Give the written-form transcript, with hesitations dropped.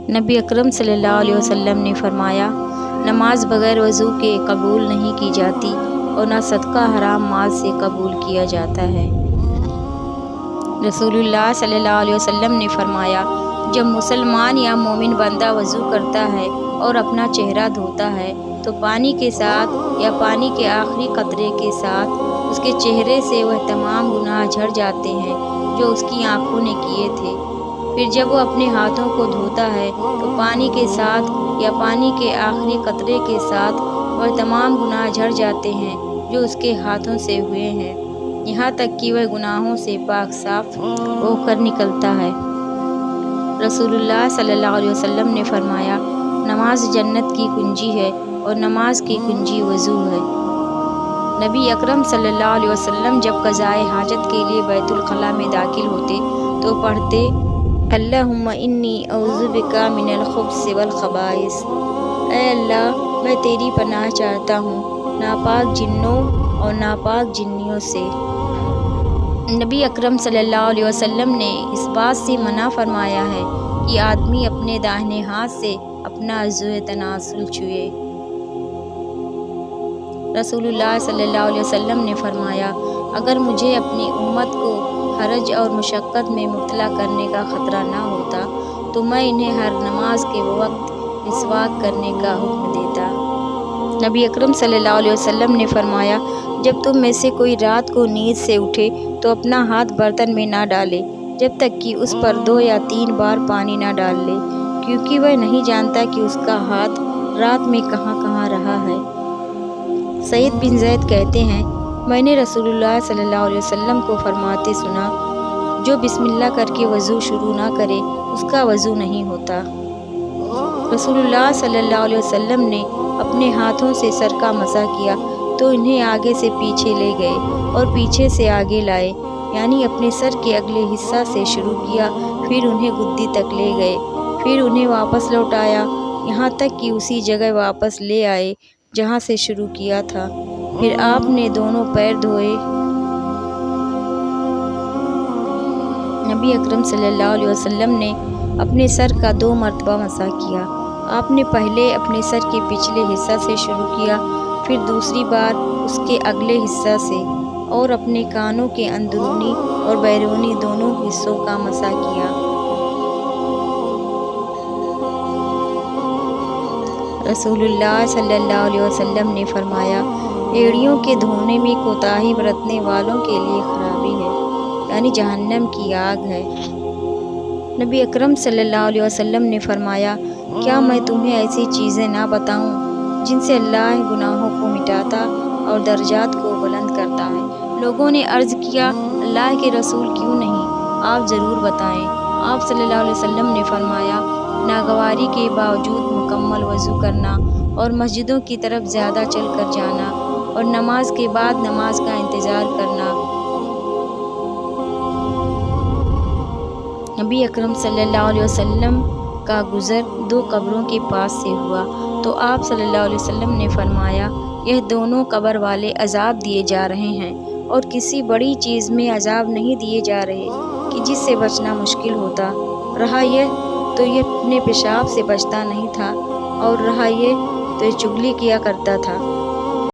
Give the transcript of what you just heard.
نبی اکرم صلی اللہ علیہ وسلم نے فرمایا، نماز بغیر وضو کے قبول نہیں کی جاتی اور نہ صدقہ حرام مال سے قبول کیا جاتا ہے۔ رسول اللہ صلی اللہ علیہ وسلم نے فرمایا، جب مسلمان یا مومن بندہ وضو کرتا ہے اور اپنا چہرہ دھوتا ہے تو پانی کے ساتھ یا پانی کے آخری قطرے کے ساتھ اس کے چہرے سے وہ تمام گناہ جھڑ جاتے ہیں جو اس کی آنکھوں نے کیے تھے۔ پھر جب وہ اپنے ہاتھوں کو دھوتا ہے تو پانی کے ساتھ یا پانی کے آخری قطرے کے ساتھ وہ تمام گناہ جھڑ جاتے ہیں جو اس کے ہاتھوں سے ہوئے ہیں، یہاں تک کہ وہ گناہوں سے پاک صاف ہو کر نکلتا ہے۔ رسول اللہ صلی اللہ علیہ وسلم نے فرمایا، نماز جنت کی کنجی ہے اور نماز کی کنجی وضو ہے۔ نبی اکرم صلی اللہ علیہ وسلم جب قضائے حاجت کے لیے بیت الخلاء میں داخل ہوتے تو پڑھتے، اللہم انی اعوذ بک من الخبث والخبائث، اے اللہ میں تیری پناہ چاہتا ہوں ناپاک جنوں اور ناپاک جنیوں سے۔ نبی اکرم صلی اللہ علیہ وسلم نے اس بات سے منع فرمایا ہے کہ آدمی اپنے داہنے ہاتھ سے اپنا عضو تناسل چھوئے۔ رسول اللہ صلی اللہ علیہ وسلم نے فرمایا، اگر مجھے اپنی امت کو حرج اور مشقت میں مبتلا کرنے کا خطرہ نہ ہوتا تو میں انہیں ہر نماز کے وقت مسواک کرنے کا حکم دیتا۔ نبی اکرم صلی اللہ علیہ وسلم نے فرمایا، جب تم میں سے کوئی رات کو نیند سے اٹھے تو اپنا ہاتھ برتن میں نہ ڈالے جب تک کہ اس پر 2 یا 3 بار پانی نہ ڈال لے، کیونکہ وہ نہیں جانتا کہ اس کا ہاتھ رات میں کہاں کہاں رہا ہے۔ سعید بن زید کہتے ہیں، میں نے رسول اللہ صلی اللہ علیہ وسلم کو فرماتے سنا، جو بسم اللہ کر کے وضو شروع نہ کرے اس کا وضو نہیں ہوتا۔ رسول اللہ صلی اللہ علیہ وسلم نے اپنے ہاتھوں سے سر کا مسح کیا تو انہیں آگے سے پیچھے لے گئے اور پیچھے سے آگے لائے، یعنی اپنے سر کے اگلے حصہ سے شروع کیا، پھر انہیں گدی تک لے گئے، پھر انہیں واپس لوٹایا، یہاں تک کہ اسی جگہ واپس لے آئے جہاں سے شروع کیا تھا، پھر آپ نے دونوں پیر دھوئے۔ نبی اکرم صلی اللہ علیہ وسلم نے اپنے سر کا 2 مرتبہ مسح کیا۔ آپ نے پہلے اپنے سر کے پچھلے حصہ سے شروع کیا، پھر دوسری بار اس کے اگلے حصہ سے، اور اپنے کانوں کے اندرونی اور بیرونی دونوں حصوں کا مسح کیا۔ رسول اللہ صلی اللہ علیہ وسلم نے فرمایا، ایڑیوں کے دھونے میں کوتاہی برتنے والوں کے لیے خرابی ہے، یعنی جہنم کی آگ ہے۔ نبی اکرم صلی اللہ علیہ وسلم نے فرمایا، کیا میں تمہیں ایسی چیزیں نہ بتاؤں جن سے اللہ گناہوں کو مٹاتا اور درجات کو بلند کرتا ہے؟ لوگوں نے عرض کیا، اللہ کے رسول کیوں نہیں، آپ ضرور بتائیں۔ آپ صلی اللہ علیہ وسلم نے فرمایا، ناگواری کے باوجود مکمل وضو کرنا اور مسجدوں کی طرف زیادہ چل کر جانا اور نماز کے بعد نماز کا انتظار کرنا۔ نبی اکرم صلی اللہ علیہ وسلم کا گزر 2 قبروں کے پاس سے ہوا تو آپ صلی اللہ علیہ وسلم نے فرمایا، یہ دونوں قبر والے عذاب دیے جا رہے ہیں اور کسی بڑی چیز میں عذاب نہیں دیے جا رہے کہ جس سے بچنا مشکل ہوتا، رہا یہ تو یہ اپنے پیشاب سے بچتا نہیں تھا، اور رہا یہ تو یہ چغلی کیا کرتا تھا۔